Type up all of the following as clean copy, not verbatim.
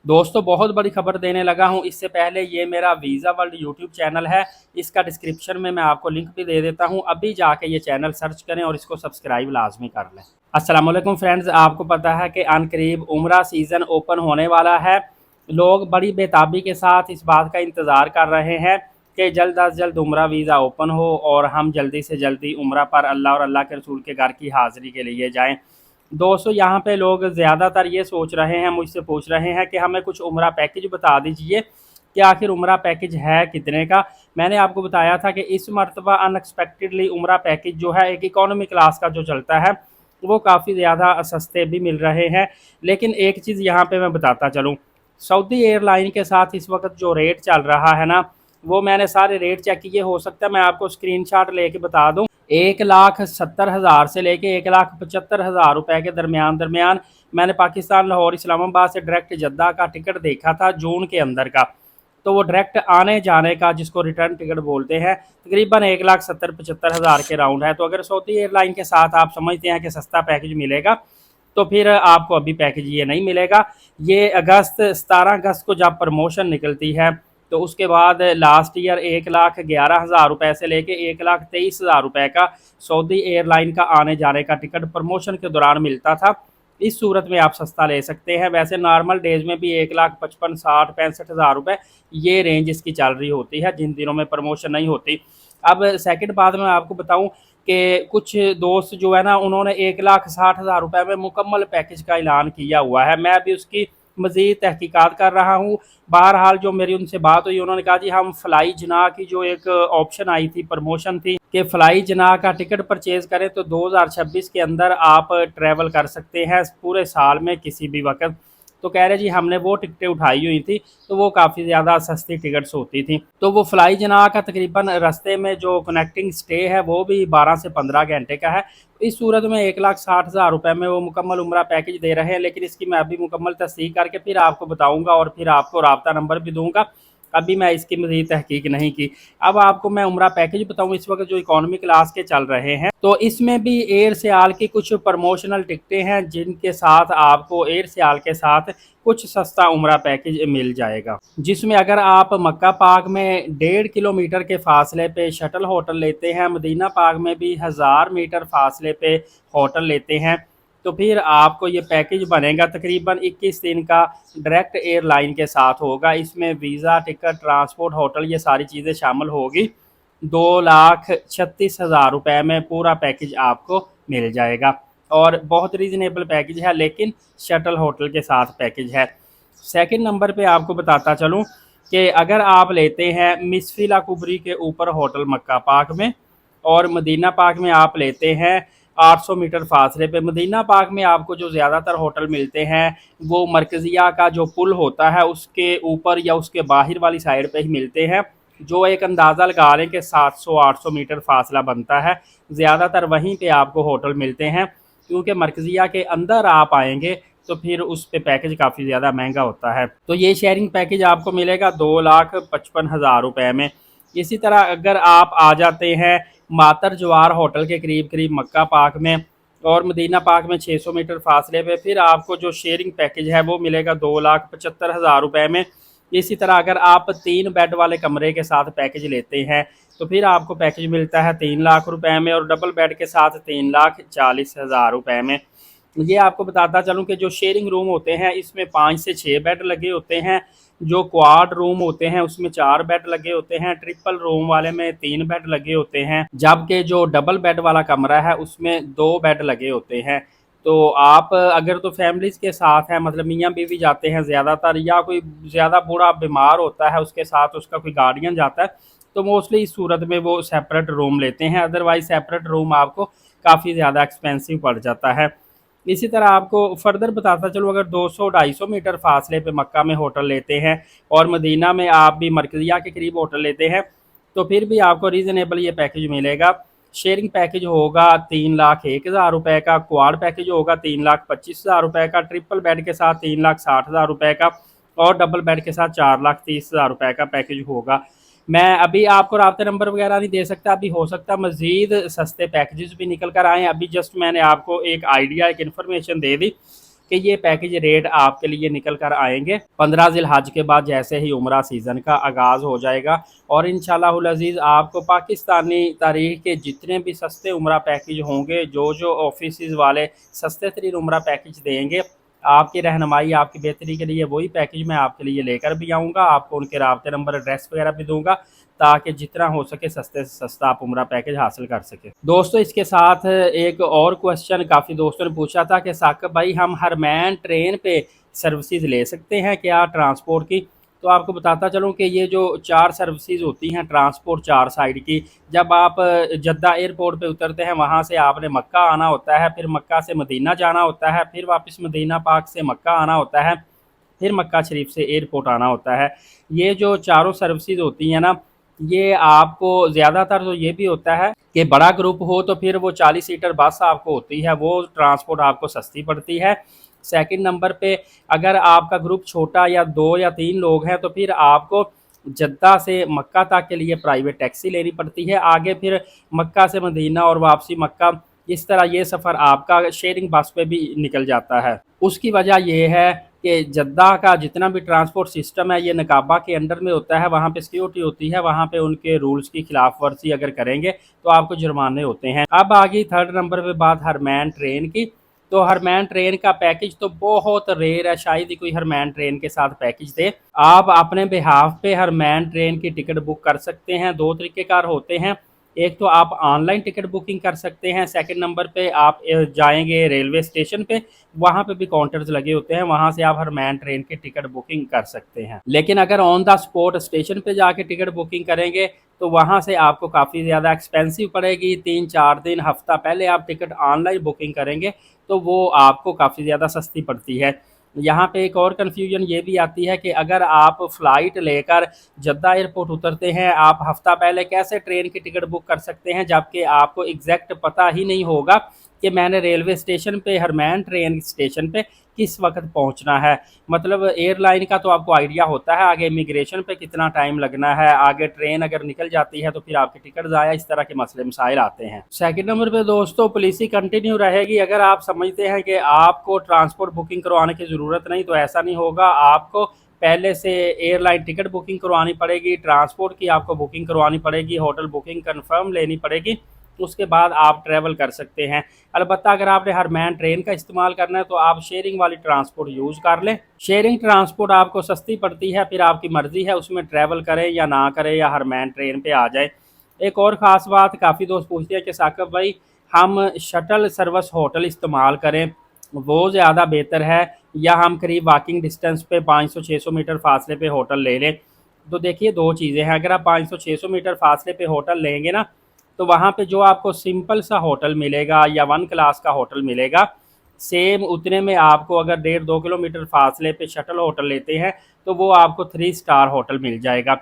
दोस्तों बहुत बड़ी खबर देने लगा हूं। इससे पहले ये मेरा वीज़ा वर्ल्ड यूट्यूब चैनल है, इसका डिस्क्रिप्शन में मैं आपको लिंक भी दे देता हूं। अभी जाके ये चैनल सर्च करें और इसको सब्सक्राइब लाजमी कर लें। अस्सलाम वालेकुम फ्रेंड्स, आपको पता है कि अनकरीब उम्रा सीज़न ओपन होने वाला है। लोग बड़ी बेताबी के साथ इस बात का इंतज़ार कर रहे हैं कि जल्द अज जल्द उम्रा वीज़ा ओपन हो और हम जल्दी से जल्दी उम्रा पर अल्लाह और अल्लाह के रसूल के घर की हाज़िरी के लिए जाएँ। दोस्तों यहाँ पे लोग ज़्यादातर ये सोच रहे हैं, मुझसे पूछ रहे हैं कि हमें कुछ उम्रा पैकेज बता दीजिए कि आखिर उम्रा पैकेज है कितने का। मैंने आपको बताया था कि इस मरतबा अनएक्सपेक्टेडली उम्रा पैकेज जो है एक इकोनॉमी क्लास का जो चलता है वो काफ़ी ज़्यादा सस्ते भी मिल रहे हैं। लेकिन एक चीज़ यहाँ पे मैं बताता चलूँ, सऊदी एयरलाइन के साथ इस वक्त जो रेट चल रहा है ना, वो मैंने सारे रेट चेक किए। हो सकता है मैं आपको स्क्रीनशॉट लेके बता दूं। 1,70,000 से लेके 1,75,000 रुपए के दरमियान मैंने पाकिस्तान लाहौर इस्लामाबाद से डायरेक्ट जद्दा का टिकट देखा था जून के अंदर का। तो वो डायरेक्ट आने जाने का, जिसको रिटर्न टिकट बोलते हैं, तकरीबन 1,70,75,000 के राउंड है। तो अगर सऊदी एयरलाइन के साथ आप समझते हैं कि सस्ता पैकेज मिलेगा, तो फिर आपको अभी पैकेज ये नहीं मिलेगा। ये 17 अगस्त को जब प्रमोशन निकलती है तो उसके बाद लास्ट ईयर 1,11,000 रुपये से लेके 1,23,000 रुपये का सऊदी एयरलाइन का आने जाने का टिकट प्रमोशन के दौरान मिलता था। इस सूरत में आप सस्ता ले सकते हैं। वैसे नॉर्मल डेज में भी 1,55,000, 60,000, 65,000 रुपये ये रेंज इसकी चल रही होती है जिन दिनों में प्रमोशन नहीं होती। अब सेकंड बात मैं आपको बताऊं कि कुछ दोस्त जो है ना, उन्होंने 1,60,000 रुपये में मुकम्मल पैकेज का ऐलान किया हुआ है। मैं भी उसकी मज़ीद तहकीकात कर रहा हूँ। बहरहाल जो मेरी उनसे बात हुई, उन्होंने कहा जी हम फ़्लाई जनाह की जो एक ऑप्शन आई थी, प्रमोशन थी कि फ़्लाई जनाह का टिकट परचेज़ करें तो 2026 के अंदर आप ट्रैवल कर सकते हैं पूरे साल में किसी भी वक्त। तो कह रहे जी हमने वो टिकटें उठाई हुई थी, तो वो काफ़ी ज़्यादा सस्ती टिकट्स होती थी। तो वो फ़्लाई जनाह का तकरीबन रास्ते में जो कनेक्टिंग स्टे है वो भी 12 से 15 घंटे का है। इस सूरत में 1,60,000 रुपये में वो मुकम्मल उम्रा पैकेज दे रहे हैं। लेकिन इसकी मैं अभी मुकम्मल तस्दीक करके फिर आपको बताऊंगा और फिर आपको राब्ता नंबर भी दूंगा। अभी मैं इसकी मज़ीद तहकीक नहीं की। अब आपको मैं उम्रा पैकेज बताऊँ इस वक्त जो इकॉनमी क्लास के चल रहे हैं, तो इसमें भी एयर सियाल की कुछ प्रमोशनल टिकटें हैं जिनके साथ आपको एयर सियाल के साथ कुछ सस्ता उम्रा पैकेज मिल जाएगा, जिसमें अगर आप मक्का पाक में 1.5 किलोमीटर के फासले पे शटल होटल लेते हैं, मदीना पाक में भी 1000 मीटर फासले पे होटल लेते हैं, तो फिर आपको ये पैकेज बनेगा तकरीबन 21 दिन का। डायरेक्ट एयरलाइन के साथ होगा। इसमें वीज़ा, टिकट, ट्रांसपोर्ट, होटल ये सारी चीज़ें शामिल होगी। 2,36,000 रुपये में पूरा पैकेज आपको मिल जाएगा और बहुत रीज़नेबल पैकेज है, लेकिन शटल होटल के साथ पैकेज है। सेकंड नंबर पे आपको बताता चलूँ कि अगर आप लेते हैं मिसफिला कुबरी के ऊपर होटल मक्का पाक में, और मदीना पाक में आप लेते हैं 800 मीटर फासले पे। मदीना पाक में आपको जो ज़्यादातर होटल मिलते हैं वो मरकज़िया का जो पुल होता है उसके ऊपर या उसके बाहर वाली साइड पे ही मिलते हैं, जो एक अंदाज़ा लगा लें कि 700-800 मीटर फासला बनता है। ज़्यादातर वहीं पे आपको होटल मिलते हैं, क्योंकि मरकज़िया के अंदर आप आएंगे तो फिर उस पे पैकेज काफ़ी ज़्यादा महंगा होता है। तो ये शेयरिंग पैकेज आपको मिलेगा 2,55,000 रुपये में। इसी तरह अगर आप आ जाते हैं मातर जवार होटल के करीब करीब मक्का पाक में और मदीना पाक में 600 मीटर फासले पे, फिर आपको जो शेयरिंग पैकेज है वो मिलेगा 2,75,000 रुपये में। इसी तरह अगर आप 3 बेड वाले कमरे के साथ पैकेज लेते हैं तो फिर आपको पैकेज मिलता है 3 लाख रुपए में, और डबल बेड के साथ 3,40,000 रुपये में। ये आपको बताता चलूँ कि जो शेयरिंग रूम होते हैं इसमें 5 से 6 बेड लगे होते हैं। जो क्वाड रूम होते हैं उसमें 4 बेड लगे होते हैं। ट्रिपल रूम वाले में 3 बेड लगे होते हैं, जबकि जो डबल बेड वाला कमरा है उसमें 2 बेड लगे होते हैं। तो आप अगर तो फैमिलीज़ के साथ हैं, मतलब मियाँ बीवी जाते हैं ज़्यादातर, या कोई ज़्यादा बूढ़ा बीमार होता है उसके साथ उसका कोई गार्डियन जाता है, तो मोस्टली इस सूरत में वो सेपरेट रूम लेते हैं। अदरवाइज़ सेपरेट रूम आपको काफ़ी ज़्यादा एक्सपेंसिव पड़ जाता है। इसी तरह आपको फर्दर बताता चलूँ, अगर 200-250 मीटर फासले पे मक्का में होटल लेते हैं और मदीना में आप भी मरकज़िया के करीब होटल लेते हैं, तो फिर भी आपको रीज़नेबल ये पैकेज मिलेगा। शेयरिंग पैकेज होगा 3,01,000 रुपये का, क्वाड पैकेज होगा 3,25,000 रुपये का, ट्रिपल बेड के साथ 3,60,000 रुपये का, और डबल बेड के साथ 4,30,000 रुपये का पैकेज होगा। मैं अभी आपको राब्ते नंबर वगैरह नहीं दे सकता, अभी हो सकता है मज़ीद सस्ते पैकेजेस भी निकल कर आएँ। अभी जस्ट मैंने आपको एक आइडिया, एक इन्फॉर्मेशन दे दी। कि ये पैकेज रेट आपके लिए निकल कर आएंगे 15 ज़िलहज के बाद, जैसे ही उम्रा सीज़न का आगाज़ हो जाएगा। और इंशाअल्लाहुल अज़ीज़ आपको पाकिस्तानी तारीख के जितने भी सस्ते उम्रा पैकेज होंगे, जो ऑफिस वाले सस्ते तरीन उम्रा पैकेज देंगे, आपकी रहनुमाई आपकी बेहतरी के लिए वही पैकेज मैं आपके लिए लेकर भी आऊँगा। आपको उनके राब्ते नंबर एड्रेस वगैरह भी दूंगा, ताकि जितना हो सके सस्ते से सस्ता आप उम्रा पैकेज हासिल कर सके। दोस्तों इसके साथ एक और क्वेश्चन काफ़ी दोस्तों ने पूछा था कि साकिब भाई हम हरमैन ट्रेन पे सर्विसेज ले सकते हैं क्या ट्रांसपोर्ट की? तो आपको बताता चलूँ कि ये जो 4 सर्विसेज होती हैं ट्रांसपोर्ट 4 साइड की, जब आप जद्दा एयरपोर्ट पे उतरते हैं वहाँ से आपने मक्का आना होता है, फिर मक्का से मदीना जाना होता है, फिर वापस मदीना पाक से मक्का आना होता है, फिर मक्का शरीफ से एयरपोर्ट आना होता है। ये जो चारों सर्विसेज होती हैं ना, ये आपको ज़्यादातर तो ये भी होता है कि बड़ा ग्रुप हो तो फिर वो 40 सीटर बस आपको होती है, वो ट्रांसपोर्ट आपको सस्ती पड़ती है। सेकंड नंबर पे अगर आपका ग्रुप छोटा या 2 या 3 लोग हैं तो फिर आपको जद्दा से मक्का तक के लिए प्राइवेट टैक्सी लेनी पड़ती है। आगे फिर मक्का से मदीना और वापसी मक्का, इस तरह ये सफ़र आपका शेयरिंग बस पे भी निकल जाता है। उसकी वजह ये है कि जद्दा का जितना भी ट्रांसपोर्ट सिस्टम है ये नकाबा के अंडर में होता है, वहाँ पे सिक्योरिटी होती है, वहाँ पे उनके रूल्स की खिलाफ वर्जी अगर करेंगे तो आपको जुर्माने होते हैं। अब आ गई थर्ड नंबर पे बात हरमैन ट्रेन की। तो हरमैन ट्रेन का पैकेज तो बहुत रेयर है, शायद ही कोई हरमैन ट्रेन के साथ पैकेज दे। आप अपने बिहाफ पे हरमैन ट्रेन की टिकट बुक कर सकते हैं। 2 तरीक़ेकार होते हैं, एक तो आप ऑनलाइन टिकट बुकिंग कर सकते हैं, सेकंड नंबर पे आप जाएंगे रेलवे स्टेशन पे, वहाँ पे भी काउंटर्स लगे होते हैं, वहाँ से आप हरमैन ट्रेन की टिकट बुकिंग कर सकते हैं। लेकिन अगर ऑन द स्पॉट स्टेशन पे जाके टिकट बुकिंग करेंगे तो वहाँ से आपको काफ़ी ज़्यादा एक्सपेंसिव पड़ेगी। 3-4 दिन हफ्ता पहले आप टिकट ऑनलाइन बुकिंग करेंगे तो वो आपको काफ़ी ज़्यादा सस्ती पड़ती है। यहाँ पे एक और कन्फ्यूजन ये भी आती है कि अगर आप फ़्लाइट लेकर जद्दा एयरपोर्ट उतरते हैं, आप हफ़्ता पहले कैसे ट्रेन की टिकट बुक कर सकते हैं, जबकि आपको एग्जैक्ट पता ही नहीं होगा कि मैंने रेलवे स्टेशन पे हरमैन ट्रेन स्टेशन पे किस वक्त पहुंचना है। मतलब एयरलाइन का तो आपको आइडिया होता है, आगे इमिग्रेशन पे कितना टाइम लगना है, आगे ट्रेन अगर निकल जाती है तो फिर आपकी टिकट ज़ाया, इस तरह के मसले मसाइल आते हैं। सेकंड नंबर पे दोस्तों पॉलिसी कंटिन्यू रहेगी। अगर आप समझते हैं कि आपको ट्रांसपोर्ट बुकिंग करवाने की ज़रूरत नहीं, तो ऐसा नहीं होगा। आपको पहले से एयरलाइन टिकट बुकिंग करवानी पड़ेगी, ट्रांसपोर्ट की आपको बुकिंग करवानी पड़ेगी, होटल बुकिंग कंफर्म लेनी पड़ेगी, उसके बाद आप ट्रैवल कर सकते हैं। अलबत्ता अगर आपने हरमैन ट्रेन का इस्तेमाल करना है तो आप शेयरिंग वाली ट्रांसपोर्ट यूज़ कर लें। शेयरिंग ट्रांसपोर्ट आपको सस्ती पड़ती है, फिर आपकी मर्ज़ी है उसमें ट्रैवल करें या ना करें, या हरमैन ट्रेन पे आ जाए। एक और ख़ास बात, काफ़ी दोस्त पूछते हैं कि साकिब भाई हम शटल सर्विस होटल इस्तेमाल करें वो ज़्यादा बेहतर है, या हम करीब वॉकिंग डिस्टेंस पे 500-600 मीटर फासले पे होटल ले लें? तो देखिए 2 चीज़ें हैं। अगर आप 500-600 मीटर फासले पे होटल लेंगे ना, तो वहाँ पे जो आपको सिंपल सा होटल मिलेगा या 1 क्लास का होटल मिलेगा, सेम उतने में आपको अगर 1.5-2 किलोमीटर फासले पे शटल होटल लेते हैं तो वो आपको 3 स्टार होटल मिल जाएगा।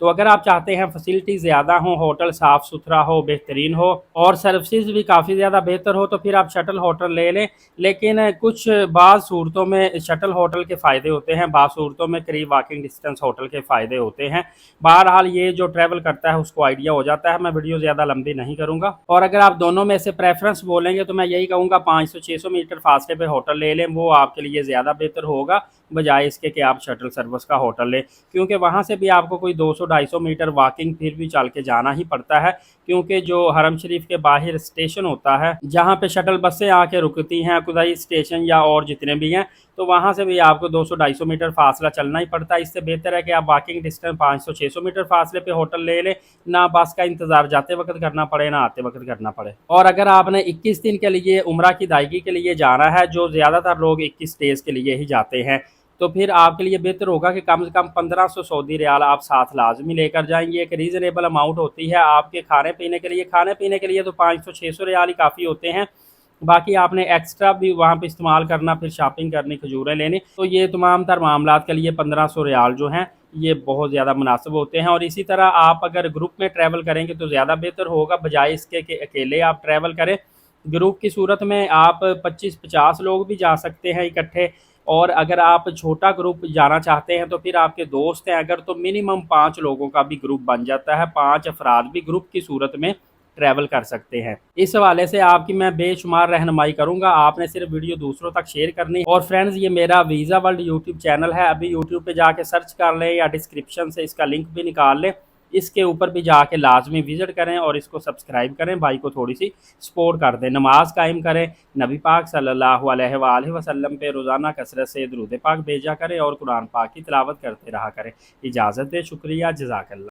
तो अगर आप चाहते हैं फैसिलिटी ज़्यादा हो, होटल साफ़ सुथरा हो, बेहतरीन हो और सर्विसेज भी काफ़ी ज़्यादा बेहतर हो, तो फिर आप शटल होटल ले लें। लेकिन कुछ बाज़ सूरतों में शटल होटल के फ़ायदे होते हैं, बाज़ सूरतों में करीब वॉकिंग डिस्टेंस होटल के फ़ायदे होते हैं। बहरहाल ये जो ट्रैवल करता है उसको आइडिया हो जाता है, मैं वीडियो ज़्यादा लंबी नहीं करूँगा। और अगर आप दोनों में से प्रेफरेंस बोलेंगे तो मैं यही कहूँगा 500-600 मीटर फासले पे होटल ले लें, वो आपके लिए ज़्यादा बेहतर होगा बजाय इसके कि आप शटल सर्विस का होटल लें, क्योंकि वहाँ से भी आपको कोई 200-250 मीटर वॉकिंग फिर भी चल के जाना ही पड़ता है, क्योंकि जो हरम शरीफ के बाहर स्टेशन होता है जहाँ पे शटल बसें आके रुकती हैं, खुदाई स्टेशन या और जितने भी हैं, तो वहाँ से भी आपको 200-250 मीटर फासला चलना ही पड़ता है। इससे बेहतर है कि आप वॉकिंग डिस्टेंस 500-600 मीटर फासले पे होटल ले लें, ना बस का इंतज़ार जाते वक्त करना पड़े ना आते वक्त करना पड़े। और अगर आपने 21 दिन के लिए उम्रा की अदायगी के लिए जाना है, जो ज़्यादातर लोग 21 डेज़ के लिए ही जाते हैं, तो फिर आपके लिए बेहतर होगा कि कम से कम 1500 सऊदी रियाल आप साथ लाजमी लेकर जाएंगे। एक रीज़नेबल अमाउंट होती है आपके खाने पीने के लिए तो 500-600 रियाल ही काफ़ी होते हैं। बाकी आपने एक्स्ट्रा भी वहाँ पे इस्तेमाल करना, फिर शॉपिंग करनी, खजूरें लेनी, तो ये तमाम तर मामलात के लिए 1500 रियाल जो हैं ये बहुत ज़्यादा मुनासिब होते हैं। और इसी तरह आप अगर ग्रुप में ट्रैवल करेंगे तो ज़्यादा बेहतर होगा बजाय इसके कि अकेले आप ट्रैवल करें। ग्रुप की सूरत में आप 25-50 लोग भी जा सकते हैं इकट्ठे, और अगर आप छोटा ग्रुप जाना चाहते हैं तो फिर आपके दोस्त हैं अगर, तो मिनिमम 5 लोगों का भी ग्रुप बन जाता है, 5 अफराद भी ग्रुप की सूरत में ट्रैवल कर सकते हैं। इस हवाले से आपकी मैं बेशुमार रहनुमाई करूंगा, आपने सिर्फ वीडियो दूसरों तक शेयर करनी। और फ्रेंड्स, ये मेरा वीज़ा वर्ल्ड यूट्यूब चैनल है, अभी यूट्यूब पे जाके सर्च कर लें या डिस्क्रिप्शन से इसका लिंक भी निकाल लें, इसके ऊपर भी जाके लाजमी विज़िट करें और इसको सब्सक्राइब करें, भाई को थोड़ी सी सपोर्ट कर दें, नमाज कायम करें, नबी पाक सल्लल्लाहु अलैहि वसल्लम पे रोज़ाना कसरत से दुरूद पाक भेजा करें और कुरान पाक की तिलावत करते रहा करें। इजाज़त दे, शुक्रिया, जज़ाकल्लाह।